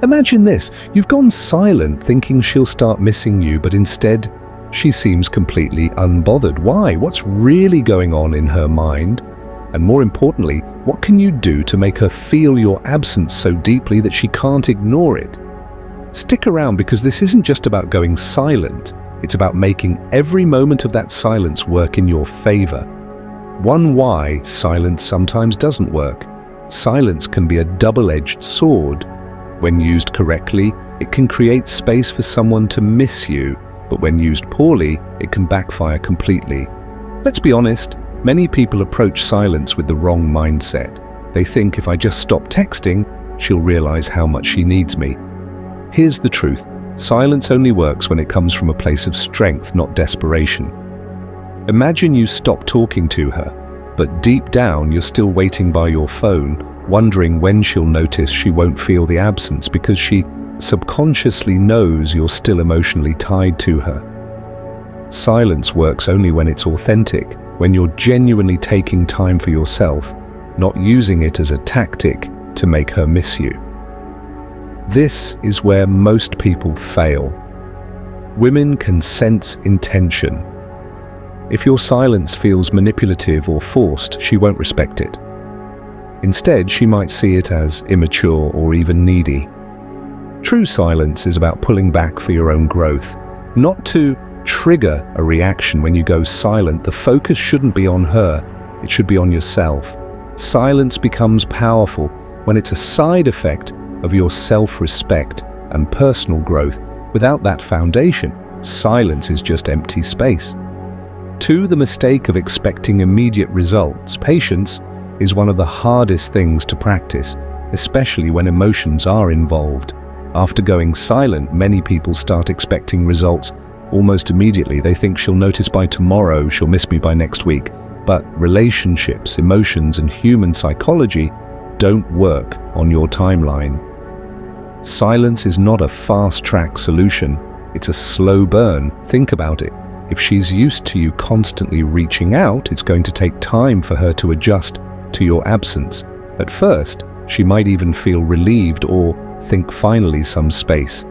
Imagine this, you've gone silent thinking she'll start missing you, but instead, she seems completely unbothered. Why? What's really going on in her mind? And more importantly, what can you do to make her feel your absence so deeply that she can't ignore it? Stick around, because this isn't just about going silent. It's about making every moment of that silence work in your favor. One why silence sometimes doesn't work. Silence can be a double-edged sword. When used correctly, it can create space for someone to miss you, but when used poorly, it can backfire completely. Let's be honest, many people approach silence with the wrong mindset. They think if I just stop texting, she'll realize how much she needs me. Here's the truth. Silence only works when it comes from a place of strength, not desperation. Imagine you stop talking to her, but deep down you're still waiting by your phone, wondering when she'll notice she won't feel the absence because she subconsciously knows you're still emotionally tied to her. Silence works only when it's authentic, when you're genuinely taking time for yourself, not using it as a tactic to make her miss you. This is where most people fail. Women can sense intention. If your silence feels manipulative or forced, she won't respect it. Instead, she might see it as immature or even needy. True silence is about pulling back for your own growth, not to trigger a reaction. When you go silent, the focus shouldn't be on her, it should be on yourself. Silence becomes powerful when it's a side effect of your self-respect and personal growth. Without that foundation, silence is just empty space. 2. The mistake of expecting immediate results. Patience is one of the hardest things to practice, especially when emotions are involved. After going silent, many people start expecting results almost immediately. They think she'll notice by tomorrow, she'll miss me by next week. But relationships, emotions, and human psychology don't work on your timeline. Silence is not a fast-track solution, it's a slow burn. Think about it. If she's used to you constantly reaching out, it's going to take time for her to adjust to your absence. At first, she might even feel relieved or think finally some space.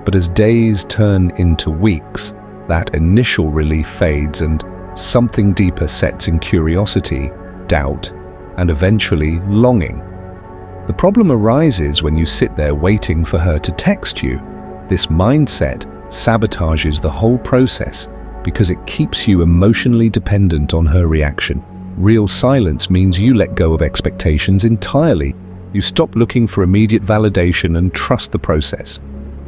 But as days turn into weeks, that initial relief fades and something deeper sets in: curiosity, doubt, and eventually longing. The problem arises when you sit there waiting for her to text you. This mindset sabotages the whole process because it keeps you emotionally dependent on her reaction. Real silence means you let go of expectations entirely. You stop looking for immediate validation and trust the process.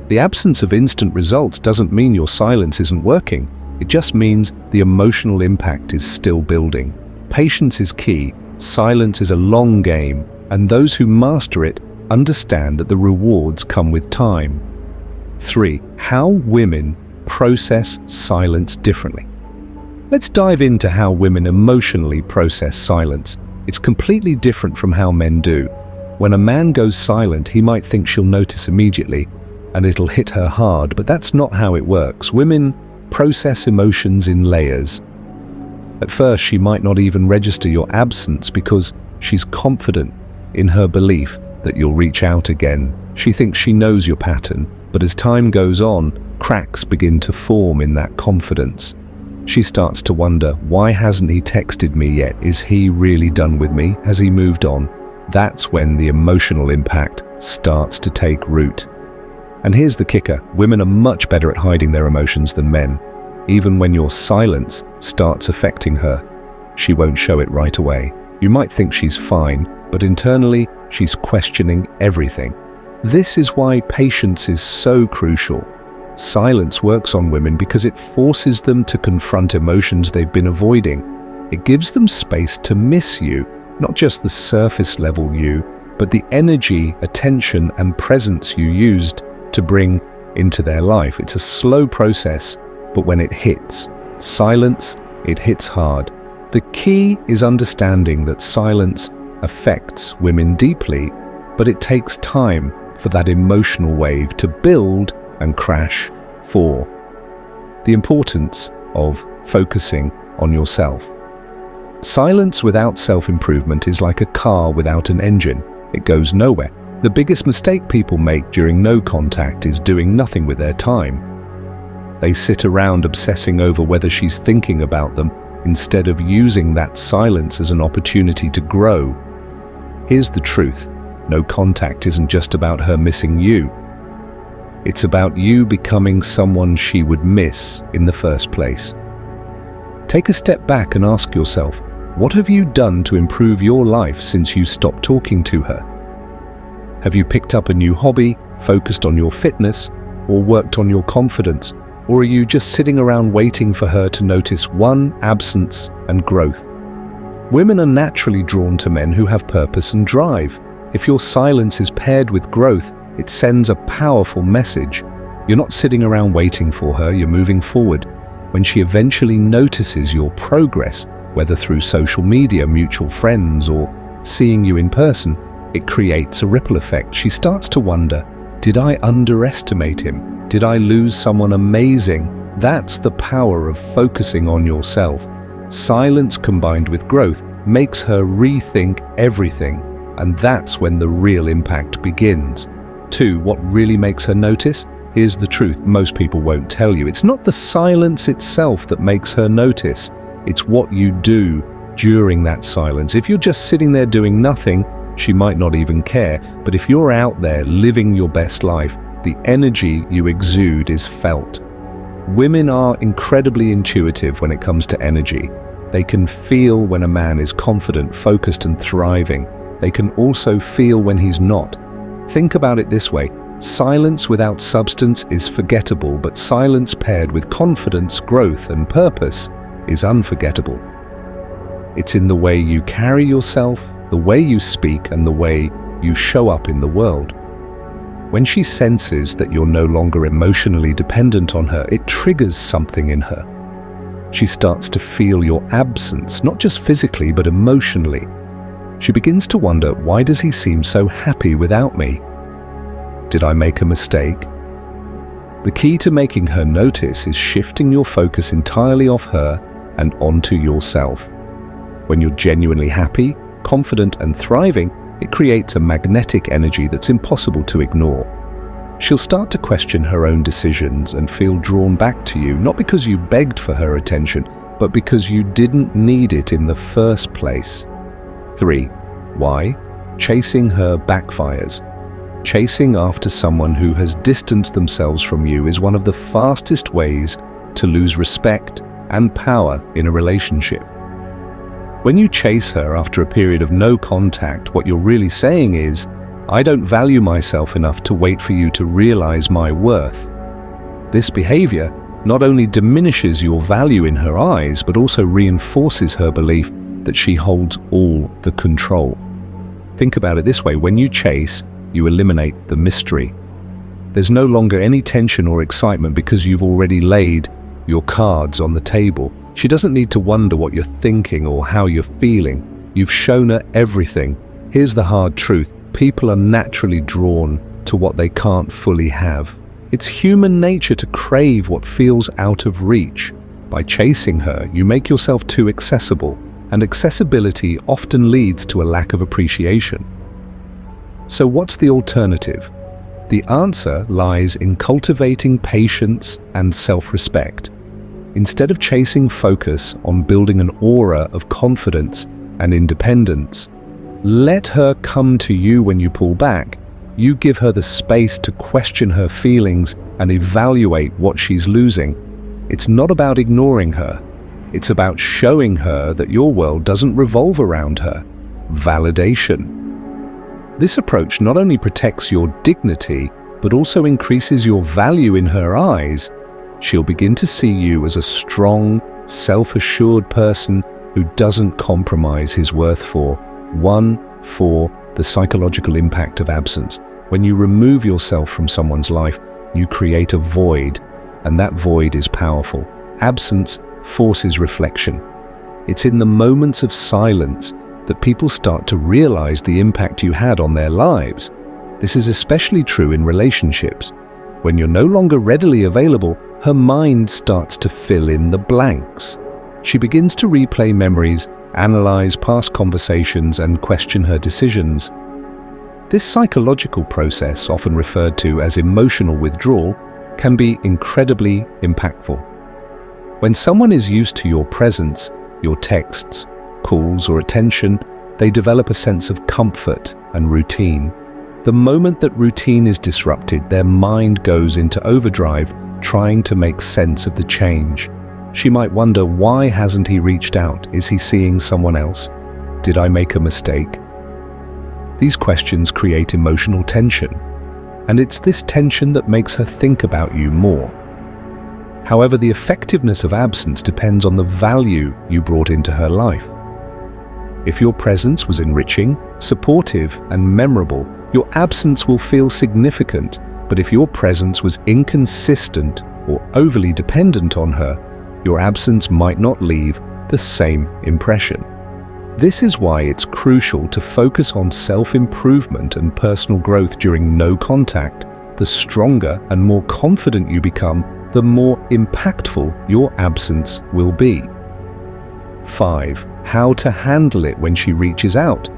The absence of instant results doesn't mean your silence isn't working. It just means the emotional impact is still building. Patience is key. Silence is a long game, and those who master it understand that the rewards come with time. 3. How women process silence differently. Let's dive into how women emotionally process silence. It's completely different from how men do. When a man goes silent, he might think she'll notice immediately, and it'll hit her hard, but that's not how it works. Women process emotions in layers. At first, she might not even register your absence because she's confident in her belief that you'll reach out again. She thinks she knows your pattern, but as time goes on, cracks begin to form in that confidence. She starts to wonder, why hasn't he texted me yet? Is he really done with me? Has he moved on? That's when the emotional impact starts to take root. And here's the kicker, women are much better at hiding their emotions than men. Even when your silence starts affecting her, she won't show it right away. You might think she's fine, but internally, she's questioning everything. This is why patience is so crucial. Silence works on women because it forces them to confront emotions they've been avoiding. It gives them space to miss you, not just the surface level you, but the energy, attention, and presence you used to bring into their life. It's a slow process, but when it hits silence, it hits hard. The key is understanding that silence affects women deeply, but it takes time for that emotional wave to build and crash. 4. The importance of focusing on yourself. Silence without self-improvement is like a car without an engine. It goes nowhere. The biggest mistake people make during no contact is doing nothing with their time. They sit around obsessing over whether she's thinking about them instead of using that silence as an opportunity to grow. Here's the truth. No contact isn't just about her missing you. It's about you becoming someone she would miss in the first place. Take a step back and ask yourself, what have you done to improve your life since you stopped talking to her? Have you picked up a new hobby, focused on your fitness, or worked on your confidence? Or are you just sitting around waiting for her to notice one, absence and growth? Women are naturally drawn to men who have purpose and drive. If your silence is paired with growth, it sends a powerful message. You're not sitting around waiting for her, you're moving forward. When she eventually notices your progress, whether through social media, mutual friends, or seeing you in person, it creates a ripple effect. She starts to wonder, did I underestimate him? Did I lose someone amazing? That's the power of focusing on yourself. Silence combined with growth makes her rethink everything, and that's when the real impact begins. 2. What really makes her notice? Here's the truth most people won't tell you. It's not the silence itself that makes her notice. It's what you do during that silence. If you're just sitting there doing nothing, she might not even care. But if you're out there living your best life, the energy you exude is felt. Women are incredibly intuitive when it comes to energy. They can feel when a man is confident, focused, and thriving. They can also feel when he's not. Think about it this way. Silence without substance is forgettable, but silence paired with confidence, growth, and purpose is unforgettable. It's in the way you carry yourself, the way you speak, and the way you show up in the world. When she senses that you're no longer emotionally dependent on her, it triggers something in her. She starts to feel your absence, not just physically, but emotionally. She begins to wonder, why does he seem so happy without me? Did I make a mistake? The key to making her notice is shifting your focus entirely off her and onto yourself. When you're genuinely happy, confident, and thriving, it creates a magnetic energy that's impossible to ignore. She'll start to question her own decisions and feel drawn back to you, not because you begged for her attention, but because you didn't need it in the first place. 3. Why? Chasing her backfires. Chasing after someone who has distanced themselves from you is one of the fastest ways to lose respect and power in a relationship. When you chase her after a period of no contact, what you're really saying is, I don't value myself enough to wait for you to realize my worth. This behavior not only diminishes your value in her eyes, but also reinforces her belief that she holds all the control. Think about it this way, when you chase, you eliminate the mystery. There's no longer any tension or excitement because you've already laid your cards on the table. She doesn't need to wonder what you're thinking or how you're feeling. You've shown her everything. Here's the hard truth. People are naturally drawn to what they can't fully have. It's human nature to crave what feels out of reach. By chasing her, you make yourself too accessible, and accessibility often leads to a lack of appreciation. So what's the alternative? The answer lies in cultivating patience and self-respect. Instead of chasing, focus on building an aura of confidence and independence. Let her come to you when you pull back. You give her the space to question her feelings and evaluate what she's losing. It's not about ignoring her. It's about showing her that your world doesn't revolve around her. Validation. This approach not only protects your dignity, but also increases your value in her eyes. She'll begin to see you as a strong, self-assured person who doesn't compromise his worth for the psychological impact of absence. When you remove yourself from someone's life, you create a void, and that void is powerful. Absence forces reflection. It's in the moments of silence that people start to realize the impact you had on their lives. This is especially true in relationships. When you're no longer readily available, her mind starts to fill in the blanks. She begins to replay memories, analyze past conversations, and question her decisions. This psychological process, often referred to as emotional withdrawal, can be incredibly impactful. When someone is used to your presence, your texts, calls, or attention, they develop a sense of comfort and routine. The moment that routine is disrupted, their mind goes into overdrive, trying to make sense of the change. She might wonder, why hasn't he reached out? Is he seeing someone else? Did I make a mistake? These questions create emotional tension, and it's this tension that makes her think about you more. However, the effectiveness of absence depends on the value you brought into her life. If your presence was enriching, supportive, and memorable, your absence will feel significant. But if your presence was inconsistent or overly dependent on her, your absence might not leave the same impression. This is why it's crucial to focus on self-improvement and personal growth during no contact. The stronger and more confident you become, the more impactful your absence will be. 5. How to handle it when she reaches out.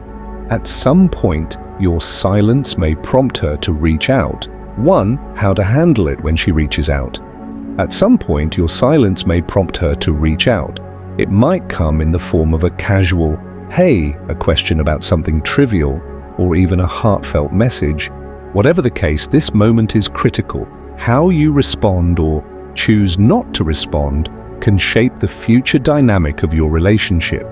At some point, your silence may prompt her to reach out. 1. How to handle it when she reaches out. At some point, your silence may prompt her to reach out. It might come in the form of a casual, "Hey," a question about something trivial, or even a heartfelt message. Whatever the case, this moment is critical. How you respond or choose not to respond can shape the future dynamic of your relationship.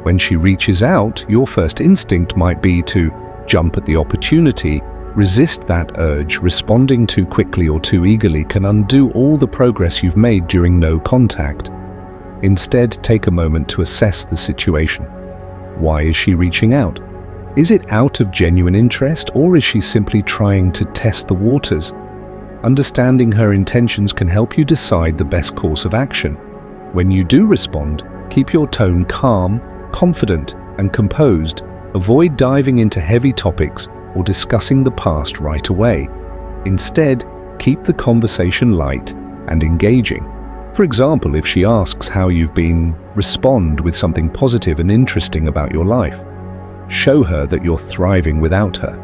When she reaches out, your first instinct might be to jump at the opportunity. Resist that urge. Responding too quickly or too eagerly can undo all the progress you've made during no contact. Instead, take a moment to assess the situation. Why is she reaching out? Is it out of genuine interest, or is she simply trying to test the waters? Understanding her intentions can help you decide the best course of action. When you do respond, keep your tone calm, confident, and composed. Avoid diving into heavy topics or discussing the past right away. Instead, keep the conversation light and engaging. For example, if she asks how you've been, respond with something positive and interesting about your life. Show her that you're thriving without her.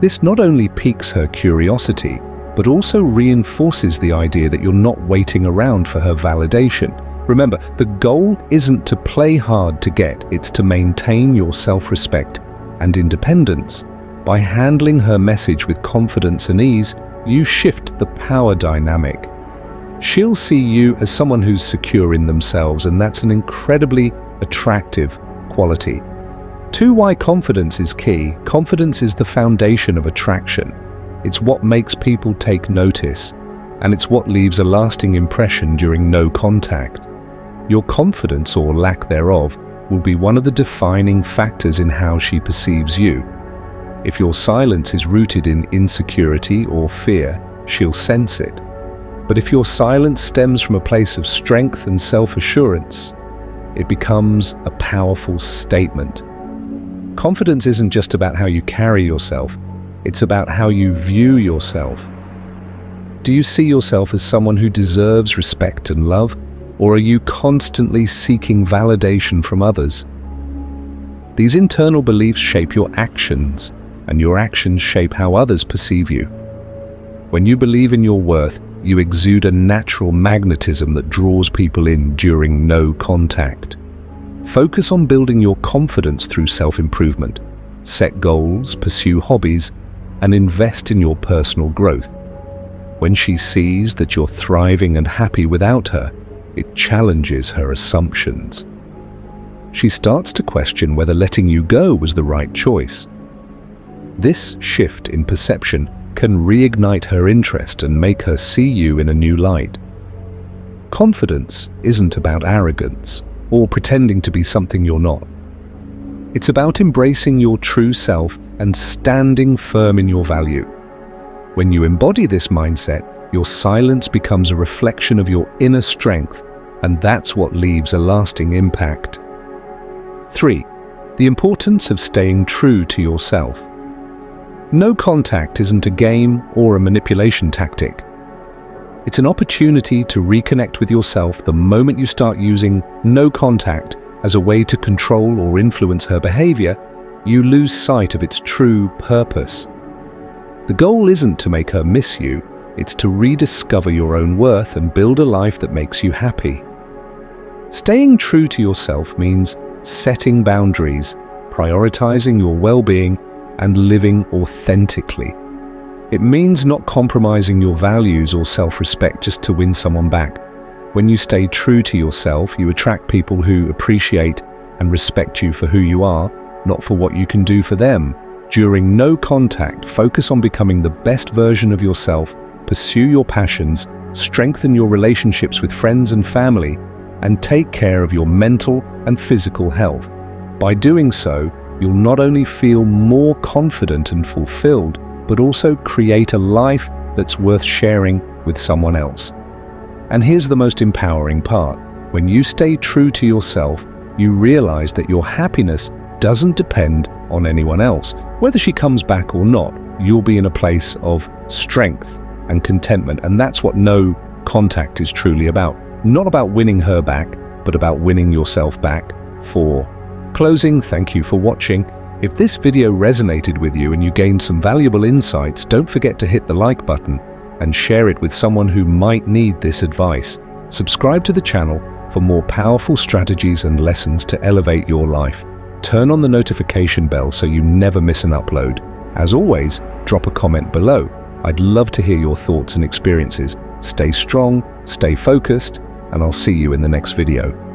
This not only piques her curiosity, but also reinforces the idea that you're not waiting around for her validation. Remember, the goal isn't to play hard to get, it's to maintain your self-respect and independence. By handling her message with confidence and ease, you shift the power dynamic. She'll see you as someone who's secure in themselves, and that's an incredibly attractive quality. 2. Why confidence is key. Confidence is the foundation of attraction. It's what makes people take notice, and it's what leaves a lasting impression during no contact. Your confidence, or lack thereof, will be one of the defining factors in how she perceives you. If your silence is rooted in insecurity or fear, she'll sense it. But if your silence stems from a place of strength and self-assurance, it becomes a powerful statement. Confidence isn't just about how you carry yourself, it's about how you view yourself. Do you see yourself as someone who deserves respect and love, or are you constantly seeking validation from others? These internal beliefs shape your actions, and your actions shape how others perceive you. When you believe in your worth, you exude a natural magnetism that draws people in during no contact. Focus on building your confidence through self-improvement. Set goals, pursue hobbies, and invest in your personal growth. When she sees that you're thriving and happy without her, it challenges her assumptions. She starts to question whether letting you go was the right choice. This shift in perception can reignite her interest and make her see you in a new light. Confidence isn't about arrogance or pretending to be something you're not. It's about embracing your true self and standing firm in your value. When you embody this mindset, your silence becomes a reflection of your inner strength, and that's what leaves a lasting impact. 3. The importance of staying true to yourself. No contact isn't a game or a manipulation tactic. It's an opportunity to reconnect with yourself. The moment you start using no contact as a way to control or influence her behavior, you lose sight of its true purpose. The goal isn't to make her miss you, it's to rediscover your own worth and build a life that makes you happy. Staying true to yourself means setting boundaries, prioritizing your well-being, and living authentically. It means not compromising your values or self-respect just to win someone back. When you stay true to yourself, you attract people who appreciate and respect you for who you are, not for what you can do for them. During no contact, focus on becoming the best version of yourself, pursue your passions, strengthen your relationships with friends and family, and take care of your mental and physical health. By doing so, you'll not only feel more confident and fulfilled, but also create a life that's worth sharing with someone else. And here's the most empowering part. When you stay true to yourself, you realize that your happiness doesn't depend on anyone else. Whether she comes back or not, you'll be in a place of strength and contentment. And that's what no contact is truly about. Not about winning her back, but about winning yourself back. For closing, thank you for watching. If this video resonated with you and you gained some valuable insights, don't forget to hit the like button and share it with someone who might need this advice. Subscribe to the channel for more powerful strategies and lessons to elevate your life. Turn on the notification bell so you never miss an upload. As always, drop a comment below. I'd love to hear your thoughts and experiences. Stay strong, stay focused, and I'll see you in the next video.